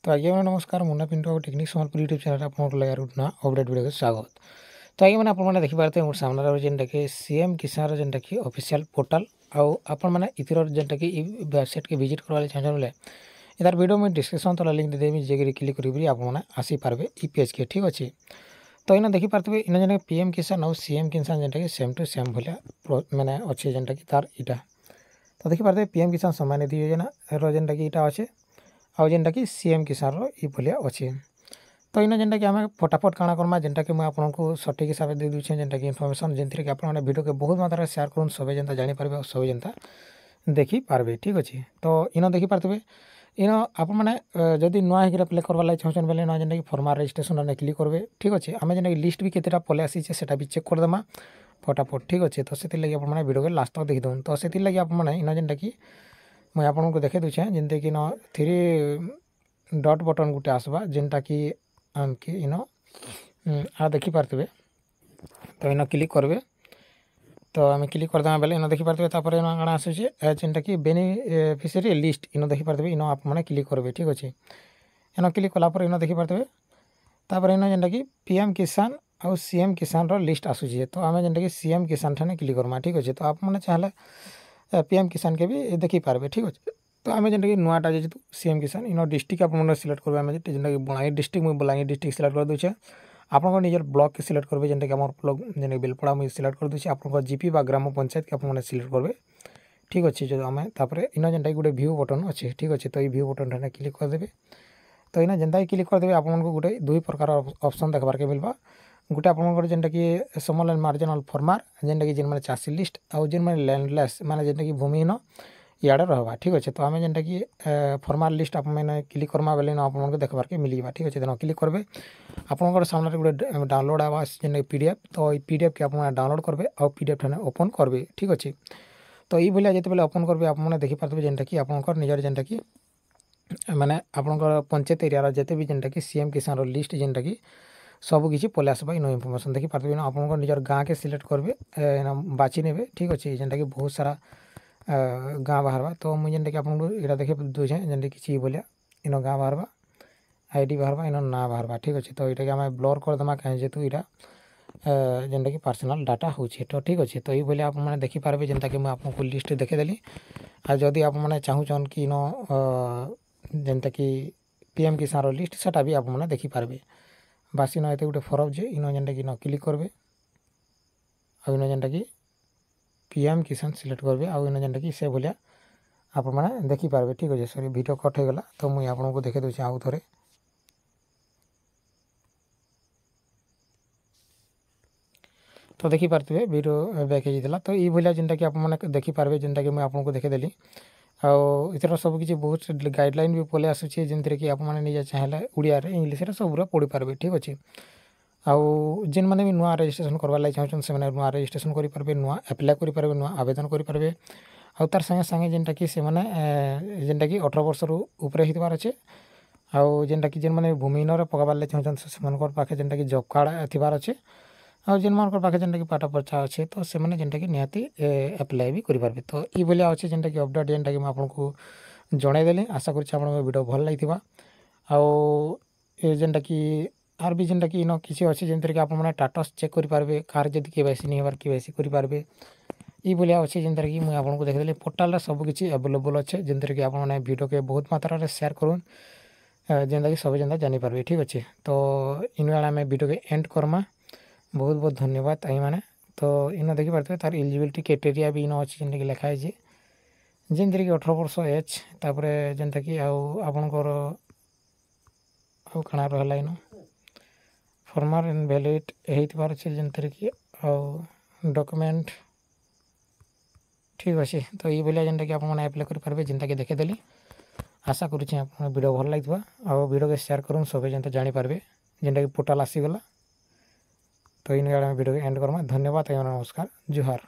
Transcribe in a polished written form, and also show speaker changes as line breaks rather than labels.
तो आज्ञा मैंने नमस्कार मुन्ना पिंटू और टेक्निक संबलपुर यूट्यूब चैनल आपको लगे ना अपडेट वीडियो स्वागत। तो आज्ञा मैंने आपने देखिपारे मोर सामने रही जेनटा कि सीएम किसान जेनटा कि ऑफिशियल पोर्टल आउ आपण मैंने इतर जेनटा कि वेबसाइट के विजिट करवा चाहते बोले इधर वीडियो में डिस्क्रिप्शन तला लिंक देदेवी जे क्लिक करी आपने आसीपारे ई पेज के ठीक अच्छे। तो इना देखिपारे इन जेन पीएम किसान और सीएम किसान जेनटा कि सेम टू सेम भाया मैंने अच्छे जेनटा कि तार इटा तो देखिपारे पीएम किसान सम्मान निधि योजना जेनटा कि इटा अच्छे आउ जेनटा कि सीएम किसान रो भलिया अच्छे। तो इन जेनटा कि आम फटाफट काଣା करमा जेनटा कि आपको सठिक हिसाब से दे दूचे जेनटा कि इनफॉरमेशन जेनथि कि आपने वीडियो के बहुत मात्रा शेयर करूँ सब जेनता जानीपारे और सब जेनता देखिपारे ठीक अच्छे। तो इन देखिपारे इन आप जदि नुआ होकर प्ले करवा चाहते बोले ना जेनटा कि फर्मा रजिस्ट्रेशन क्लिक करेंगे ठीक अच्छे। आम जेनटा लिस्ट भी केतेटा पलि आसीचे सेटा भी चेक करदेमा फटाफट ठीक अच्छे। तो से लगे आप वीडियो के लास्ट तक देखिदे तो से लगे आप इन जेनटा कि मुझे आपको देखे दूचे जमती कि न 3 डॉट बटन गोटे आसवा जेनटा कि आमके इन आ देखिपारे तो इन क्लिक करेंगे। तो आम क्लिक करदे बेले इन देखिपारे कण आसूचे जेनटा कि बेनिफिशियरी लिस्ट इन देखिपारे इन आप क्लिक करेंगे ठीक अच्छे। इन क्लिक कलापर इन देखिपारे इन जेनटा कि पीएम किसान और सीएम किसान लिस्ट आसूचे। तो आम जेनटा कि सीएम किसान ठाने क्लिक करमा ठीक अच्छे। तो आप चाहे पीएम किसान के भी देखिपारे ठीक अच्छे। तो आम जेनटा कि नुआटा जेहतु सीएम किसान इन डिस्ट्रिक्ट आप सिलेक्ट करेंगे जेनटा कि बलांगीर डिस्ट्रिक्ट मुझे बलांगीर डिस्ट्रिक्ट सिलेक्ट कर दूचे। आपन निजर ब्लॉक के सिलेक्ट करेंगे जेनटा कि आम ब्लॉक जेन बेलपड़ा मुझे सिलेक्ट कर दूचे। आप जीपी बा ग्राम पंचायत के आप सिलेक्ट करेंगे ठीक अच्छे। जो आम इन जेनटा कि गोटे व्यू बटन अच्छे ठीक अच्छे। तो ये व्यू बटन ठाने क्लिक करदे। तो इन जेनता क्लिक करदे आपको गोटे 2 प्रकार ऑप्शन देखबार के मिलवा गोटे आप जेनटा कि स्मॉल एंड मार्जिनल फार्मर जेनटा कि जेन मैंने चाषी लिस्ट आउ जेन मैंने लैंडलेस माने जेनटा कि भूमिहीन इे रहा ठीक अच्छे। तो आम जेनटा कि फार्मर लिस्ट आप क्लिक करमा बेले आपको देखबार के मिलवा ठीक अच्छे। क्लिक करेंगे आपंकर सामने गोटे डाउनलोड आवा जेन पीडीएफ तो पीडीएफ के आप डाउनलोड करेंगे और पीडीएफ ठाने ओपन करेंगे ठीक अच्छे। तो ये भाया जिते ओपन करेंगे आपने देखिपारे जेनटा कि आपंकर निजर जेनटा कि माने आपंकर पंचायत एरिया जिते भी जेनटा कि सीएम किसान लिस्ट जेनटा कि सबकि पलि आसवा इन इनफॉरमेशन देखिपारे आप निजर गाँ के सिलेक्ट करेंगे बाची ने ठीक अच्छे। जेनटा कि बहुत सारा गाँ बाहर तो मुझे जेनटा कि आपको यहाँ देखे दूचे जेनटा कि भाया इन गाँ बाहर आईडी बाहर इन ना बाहर ठीक अच्छे। तो ये आम ब्लर करदेमा कहीं जेहतु यहाँ जेनटा कि पर्सनल डाटा होचे तो ठीक अच्छे। तो ये भाया आप देखिपारे जेनटा कि मैं आपको लिस्ट देखेदेली आ जदि आप चाहून कि इन जेनटा कि पीएम किसान लिस्ट सेटा भी आप देखिपारे बास इन एत गोटे फरक जे इन जेनटा कि क्लिक करेंगे आ इन जेनटा कि पीएम किसान सिलेक्ट करेंगे आ इन जेनटा कि से भाया आप देखिपारे ठीक अच्छे। सॉरी वीडियो कट हो गला तो मुझे आपको देखे दूसरी आउ थे। तो देखिपारे वीडियो बैक होता तो ये भाया जेनटा कि आप देखिपारे जेनटा कि मैं आपको देखेदेली आर सबकि बहुत गाइडलाइन भी पलि आसूचे जमीन कि आपजे चाहिए ओडिया इंग्लीश सब पढ़ी पारे ठीक अच्छे। आउ जेन मैंने भी नुआ रजिस्ट्रेशन करवार चाहूँ से नुआ रजिस्ट्रेशन करेंगे नुआ एप्लाय करेंगे नुआ आवेदन करेंगे आउ तार संगे संगे जेनटा कि से जेनटा कि 18 वर्ष रु उपरे होबार अच्छे। आउ जेनटा कि जेन मैंने भूमिहीन पकबार चाहूँ से पाखे जेनटा कि जॉब कार्ड थिबार अच्छे आउ जेन मान पाखे जेनटा कि पाठ पढ़ा अच्छे तो से जेनटा कि निहाती एप्लाय भी करेंगे। तो ये भाया अच्छे जेनटा कि अपडेट जेनटा कि मैं आपको जनईदेली आशा करुँच आप वीडियो भल लगी आउ जेनटा कि आर भी जेनटा कि इन किसी अच्छे जमीन कि आप स्टाटस चेक करेंगे कार जब केवाईसी नहीं होबार केवाईसी करेंगे ये भाया अच्छे जमीन कि मुझे आपको देखिए पोर्टाल सबकि एवेलेबल अच्छे जमीन कि आप वीडियो के बहुत मात्रा शेयर करूँ जेनता कि सब जेनता जानीपारे ठीक अच्छे। तो इन आम वीडियो के एंड करमा बहुत बहुत धन्यवाद आई मैंने। तो इन देखिपारे तार एलिजिबिलिटी क्राइटेरिया भी इन अच्छे जेनटा कि लिखाई जमीन कि 18 वर्ष एज तापर जेनता कि आपणकर आउ काଣା रहा इन फर्मर इनवैलिड होबार अच्छे जमीन कि डॉक्यूमेंट ठीक अच्छे। तो ये भाया जेनटा कि आप एप्लाय करेंगे जेनता कि देखेदेली आशा करुँच आप वीडियो भल लगी आउ वीडियो के शेयर करूँ सब जेनता जानीपारे जेनटा कि पोर्टाल आसीगला। तो इन वीडियो के एंड करमा धन्यवाद नमस्कार जुहार।